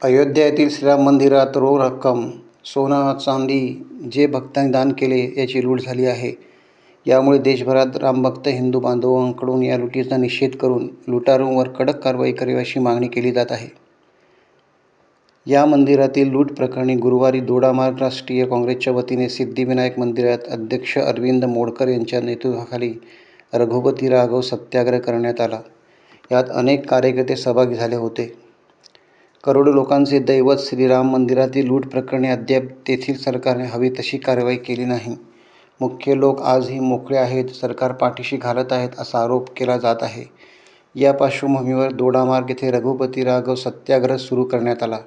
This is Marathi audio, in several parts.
अयोध्या येथील श्रीराम मंदिरात रोख रक्कम, सोनं चांदी जे भक्तांनी दान केले याची लूट झाली आहे. यामुळे देशभरात रामभक्त हिंदू बांधवांकडून या लुटीचा निषेध करून लुटारूंवर कडक कारवाई करावी अशी मागणी केली जात आहे. या मंदिरातील लूट प्रकरणी गुरुवारी दोडामार्ग राष्ट्रीय काँग्रेसच्या वतीने सिद्धिविनायक मंदिरात अध्यक्ष अरविंद मोडकर यांच्या नेतृत्वाखाली रघुपती राघव सत्याग्रह करण्यात आला. यात अनेक कार्यकर्ते सहभागी झाले होते. करोडो लोकांचे दैवत श्रीराम मंदिरातील लूट प्रकरणी अद्याप तेथील सरकारने हवी तशी कारवाई केली नाही. मुख्य लोक आजही मोकळे आहेत, सरकार पाठीशी घालत आहेत असा आरोप केला जात आहे. या पार्श्वभूमीवर दोडामार्ग येथे रघुपती राघव सत्याग्रह सुरू करण्यात आला.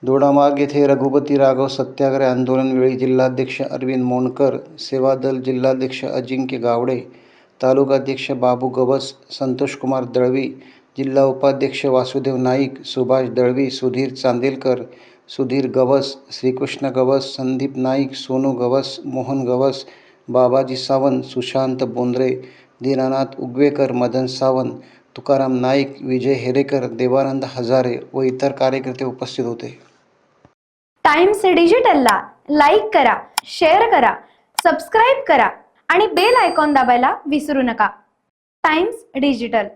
दोडामार्ग येथे रघुपती राघव सत्याग्रह आंदोलनवेळी जिल्हाध्यक्ष अरविंद मोंडकर, सेवादल जिल्हाध्यक्ष अजिंक्य गावडे, तालुकाध्यक्ष बाबू गवस, संतोषकुमार दळवी, जिल्हा उपाध्यक्ष वासुदेव नाईक, सुभाष दळवी, सुधीर चांदेलकर, सुधीर गवस, श्रीकृष्ण गवस, संदीप नाईक, सोनू गवस, मोहन गवस, बाबाजी सावंत, सुशांत बोंद्रे, दीनानाथ उगवेकर, मदन सावंत, तुकाराम नाईक, विजय हेरेकर, देवानंद हजारे व इतर कार्यकर्ते उपस्थित होते. टाइम्स डिजिटलला लाईक करा, शेअर करा, सबस्क्राईब करा आणि बेल आयकॉन दाबायला विसरू नका. Times digital.